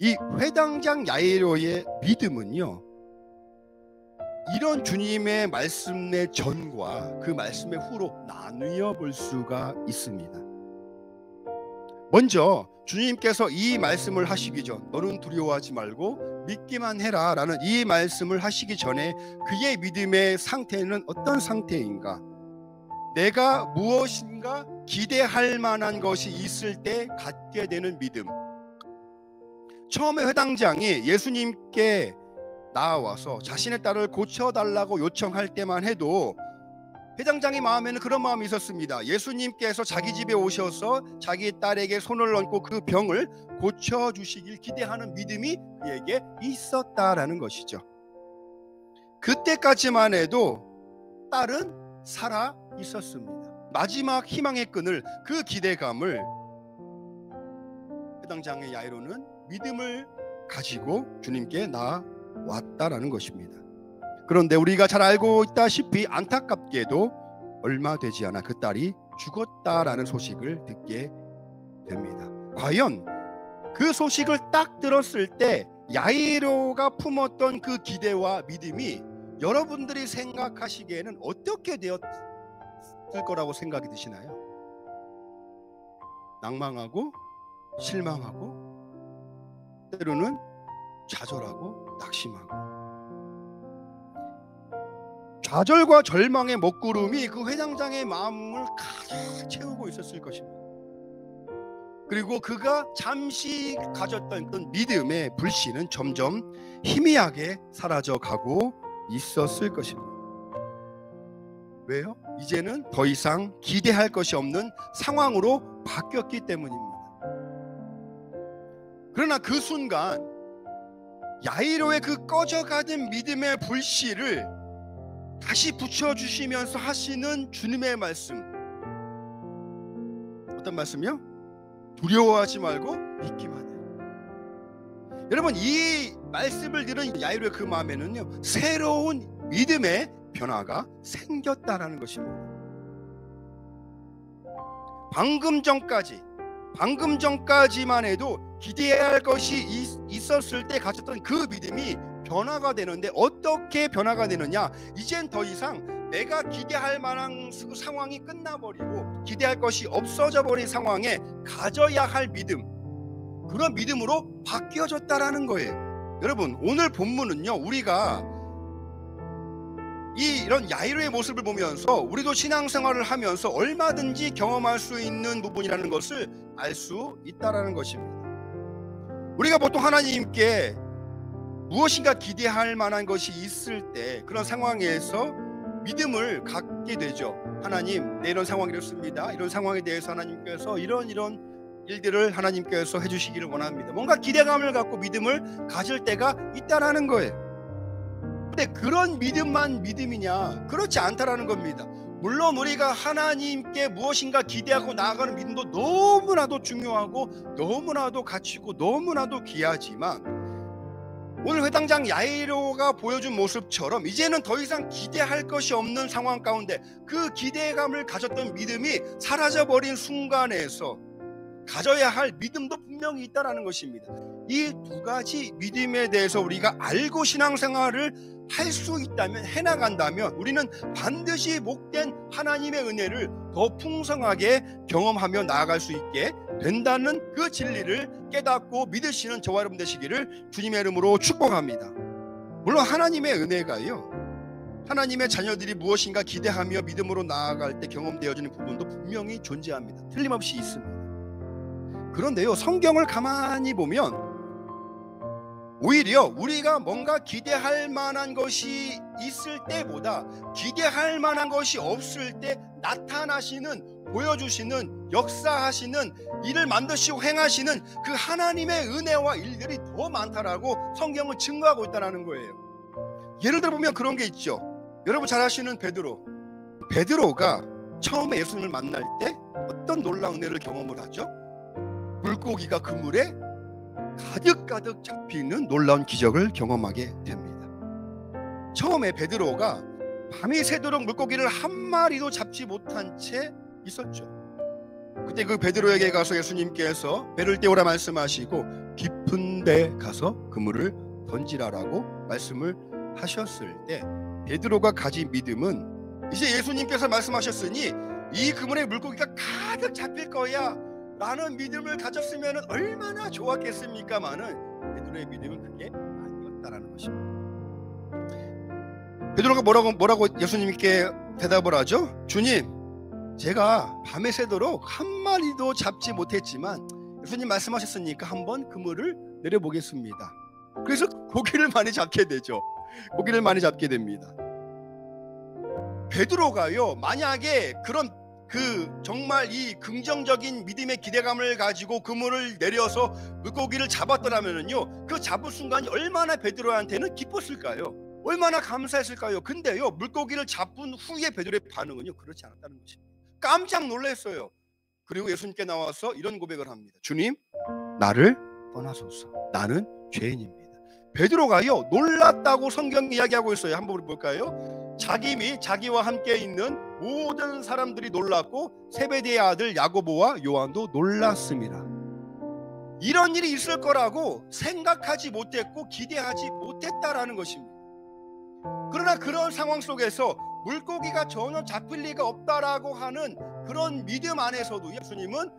이 회당장 야이로의 믿음은요, 이런 주님의 말씀의 전과 그 말씀의 후로 나누어 볼 수가 있습니다. 먼저 주님께서 이 말씀을 하시기 전, 너는 두려워하지 말고 믿기만 해라 라는 이 말씀을 하시기 전에 그의 믿음의 상태는 어떤 상태인가? 내가 무엇인가 기대할 만한 것이 있을 때 갖게 되는 믿음. 처음에 회당장이 예수님께 나와서 자신의 딸을 고쳐달라고 요청할 때만 해도 회당장의 마음에는 그런 마음이 있었습니다. 예수님께서 자기 집에 오셔서 자기 딸에게 손을 얹고 그 병을 고쳐주시길 기대하는 믿음이 그에게 있었다라는 것이죠. 그때까지만 해도 딸은 살아 있었습니다. 마지막 희망의 끈을, 그 기대감을 회당장의 야이로는 믿음을 가지고 주님께 나왔다라는 것입니다. 그런데 우리가 잘 알고 있다시피 안타깝게도 얼마 되지 않아 그 딸이 죽었다라는 소식을 듣게 됩니다. 과연 그 소식을 딱 들었을 때 야이로가 품었던 그 기대와 믿음이 여러분들이 생각하시기에는 어떻게 되었을 거라고 생각이 드시나요? 낭망하고 실망하고 때로는 좌절하고 낙심하고, 좌절과 절망의 먹구름이 그 회당장의 마음을 가득 채우고 있었을 것입니다. 그리고 그가 잠시 가졌던 그 믿음의 불씨는 점점 희미하게 사라져가고 있었을 것입니다. 왜요? 이제는 더 이상 기대할 것이 없는 상황으로 바뀌었기 때문입니다. 그러나 그 순간 야이로의 그 꺼져가는 믿음의 불씨를 다시 붙여주시면서 하시는 주님의 말씀, 어떤 말씀이요? 두려워하지 말고 믿기만 해. 여러분, 이 말씀을 들은 야이로의 그 마음에는요, 새로운 믿음의 변화가 생겼다라는 것입니다. 방금 전까지만 해도 기대해야 할 것이 있었을 때 가졌던 그 믿음이 변화가 되는데, 어떻게 변화가 되느냐? 이젠 더 이상 내가 기대할 만한 상황이 끝나버리고 기대할 것이 없어져 버린 상황에 가져야 할 믿음, 그런 믿음으로 바뀌어졌다라는 거예요. 여러분, 오늘 본문은요, 우리가 이런 야이로의 모습을 보면서 우리도 신앙생활을 하면서 얼마든지 경험할 수 있는 부분이라는 것을 알 수 있다라는 것입니다. 우리가 보통 하나님께 무엇인가 기대할 만한 것이 있을 때 그런 상황에서 믿음을 갖게 되죠. 하나님, 내 이런 상황이 이렇습니다. 이런 상황에 대해서 하나님께서 이런 일들을 하나님께서 해주시기를 원합니다. 뭔가 기대감을 갖고 믿음을 가질 때가 있다라는 거예요. 근데 그런 믿음만 믿음이냐? 그렇지 않다라는 겁니다. 물론 우리가 하나님께 무엇인가 기대하고 나아가는 믿음도 너무나도 중요하고 너무나도 가치 있고 너무나도 귀하지만, 오늘 회당장 야이로가 보여준 모습처럼 이제는 더 이상 기대할 것이 없는 상황 가운데 그 기대감을 가졌던 믿음이 사라져버린 순간에서 가져야 할 믿음도 분명히 있다는 것입니다. 이 두 가지 믿음에 대해서 우리가 알고 신앙생활을 할 수 있다면, 해나간다면 우리는 반드시 복된 하나님의 은혜를 더 풍성하게 경험하며 나아갈 수 있게 된다는 그 진리를 깨닫고 믿으시는 저와 여러분 되시기를 주님의 이름으로 축복합니다. 물론 하나님의 은혜가요, 하나님의 자녀들이 무엇인가 기대하며 믿음으로 나아갈 때 경험되어지는 부분도 분명히 존재합니다. 틀림없이 있습니다. 그런데요, 성경을 가만히 보면 오히려 우리가 뭔가 기대할 만한 것이 있을 때보다 기대할 만한 것이 없을 때 나타나시는, 보여주시는, 역사하시는, 일을 만드시고 행하시는 그 하나님의 은혜와 일들이 더 많다라고 성경은 증거하고 있다는 거예요. 예를 들어 보면 그런 게 있죠. 여러분 잘 아시는 베드로가 처음에 예수님을 만날 때 어떤 놀라운 은혜를 경험을 하죠? 물고기가 그물에 가득가득 잡히는 놀라운 기적을 경험하게 됩니다. 처음에 베드로가 밤이 새도록 물고기를 한 마리도 잡지 못한 채 있었죠. 그때 그 베드로에게 가서 예수님께서 배를 떼우라 말씀하시고 깊은 깊은 데 가서 그물을 던지라라고 말씀을 하셨을 때 베드로가 가진 믿음은 이제 예수님께서 말씀하셨으니 이 그물에 물고기가 가득 잡힐 거야 라는 믿음을 가졌으면 얼마나 좋았겠습니까마는 베드로의 믿음은 그게 아니었다라는 것입니다. 베드로가 뭐라고 예수님께 대답을 하죠? 주님, 제가 밤에 새도록 한 마리도 잡지 못했지만 예수님 말씀하셨으니까 한번 그물을 내려보겠습니다. 그래서 고기를 많이 잡게 되죠. 고기를 많이 잡게 됩니다. 베드로가요, 만약에 그런 정말 이 긍정적인 믿음의 기대감을 가지고 그물을 내려서 물고기를 잡았더라면요, 그 잡은 순간이 얼마나 베드로한테는 기뻤을까요? 얼마나 감사했을까요? 근데요, 물고기를 잡은 후에 베드로의 반응은요, 그렇지 않았다는 것입니다. 깜짝 놀랐어요. 그리고 예수님께 나와서 이런 고백을 합니다. 주님, 나를 떠나소서. 나는 죄인입니다. 베드로가요, 놀랐다고 성경이 이야기하고 있어요. 한번 우리 볼까요? 자기 및 자기와 함께 있는 모든 사람들이 놀랐고 세베대의 아들 야고보와 요한도 놀랐습니다. 이런 일이 있을 거라고 생각하지 못했고 기대하지 못했다라는 것입니다. 그러나 그런 상황 속에서 물고기가 전혀 잡힐 리가 없다라고 하는 그런 믿음 안에서도 예수님은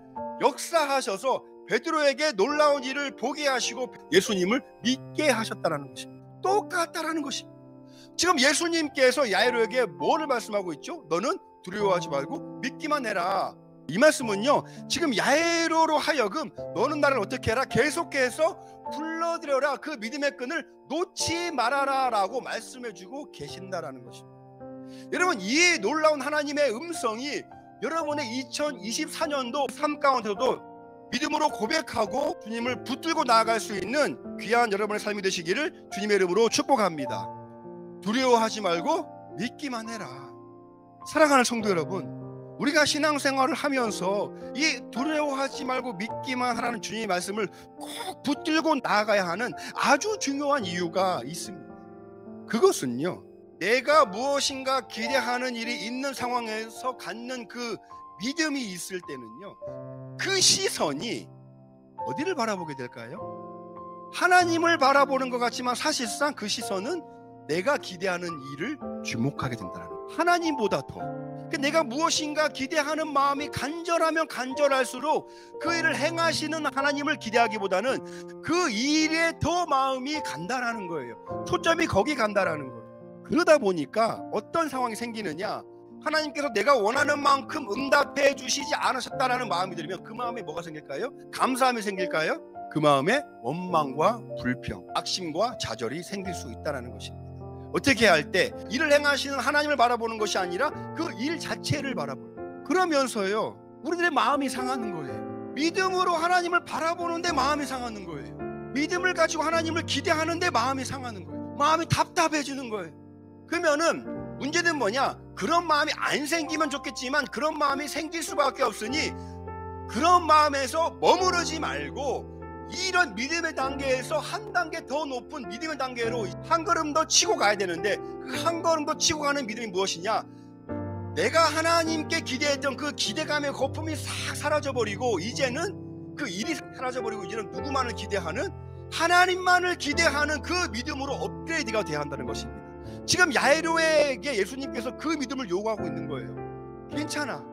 역사하셔서 베드로에게 놀라운 일을 보게 하시고 예수님을 믿게 하셨다라는 것입니다. 똑같다라는 것입니다. 지금 예수님께서 야이로에게 뭐를 말씀하고 있죠? 너는 두려워하지 말고 믿기만 해라. 이 말씀은요, 지금 야이로로 하여금 너는 나를 어떻게 해라? 계속해서 불러들여라. 그 믿음의 끈을 놓지 말아라 라고 말씀해주고 계신다라는 것입니다. 여러분, 이 놀라운 하나님의 음성이 여러분의 2024년도 삶 가운데서도 믿음으로 고백하고 주님을 붙들고 나아갈 수 있는 귀한 여러분의 삶이 되시기를 주님의 이름으로 축복합니다. 두려워하지 말고 믿기만 해라. 사랑하는 성도 여러분, 우리가 신앙생활을 하면서 이 두려워하지 말고 믿기만 하라는 주님의 말씀을 꼭 붙들고 나아가야 하는 아주 중요한 이유가 있습니다. 그것은요, 내가 무엇인가 기대하는 일이 있는 상황에서 갖는 그 믿음이 있을 때는요, 그 시선이 어디를 바라보게 될까요? 하나님을 바라보는 것 같지만 사실상 그 시선은 내가 기대하는 일을 주목하게 된다는 거예요. 하나님보다 더 내가 무엇인가 기대하는 마음이 간절하면 간절할수록 그 일을 행하시는 하나님을 기대하기보다는 그 일에 더 마음이 간다라는 거예요. 초점이 거기 간다라는 거예요. 그러다 보니까 어떤 상황이 생기느냐, 하나님께서 내가 원하는 만큼 응답해 주시지 않으셨다라는 마음이 들면 그 마음에 뭐가 생길까요? 감사함이 생길까요? 그 마음에 원망과 불평, 악심과 좌절이 생길 수 있다는 것입니다. 어떻게 할 때 일을 행하시는 하나님을 바라보는 것이 아니라 그 일 자체를 바라보는, 그러면서요 우리들의 마음이 상하는 거예요. 믿음으로 하나님을 바라보는데 마음이 상하는 거예요. 믿음을 가지고 하나님을 기대하는데 마음이 상하는 거예요. 마음이 답답해지는 거예요. 그러면은 문제는 뭐냐, 그런 마음이 안 생기면 좋겠지만 그런 마음이 생길 수밖에 없으니 그런 마음에서 머무르지 말고 이런 믿음의 단계에서 한 단계 더 높은 믿음의 단계로 한 걸음 더 치고 가야 되는데, 그 한 걸음 더 치고 가는 믿음이 무엇이냐, 내가 하나님께 기대했던 그 기대감의 거품이 싹 사라져버리고 이제는 그 일이 사라져버리고 이제는 누구만을 기대하는, 하나님만을 기대하는 그 믿음으로 업그레이드가 돼야 한다는 것입니다. 지금 야이로에게 예수님께서 그 믿음을 요구하고 있는 거예요. 괜찮아,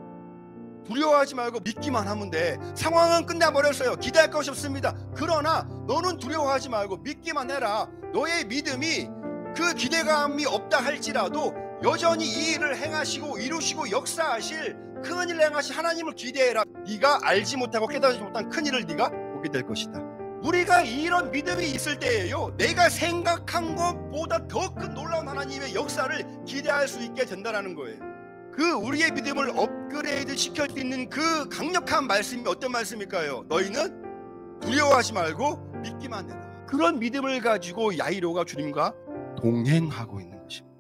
두려워하지 말고 믿기만 하면 돼. 상황은 끝나버렸어요. 기대할 것이 없습니다. 그러나 너는 두려워하지 말고 믿기만 해라. 너의 믿음이 그 기대감이 없다 할지라도 여전히 이 일을 행하시고 이루시고 역사하실 큰 일을 행하실 하나님을 기대해라. 네가 알지 못하고 깨닫지 못한 큰 일을 네가 보게 될 것이다. 우리가 이런 믿음이 있을 때에요, 내가 생각한 것보다 더 큰 놀라운 하나님의 역사를 기대할 수 있게 된다는 거예요. 그 우리의 믿음을 업그레이드 시킬 수 있는 그 강력한 말씀이 어떤 말씀일까요? 너희는 두려워하지 말고 믿기만 해라. 그런 믿음을 가지고 야이로가 주님과 동행하고 있는 것입니다.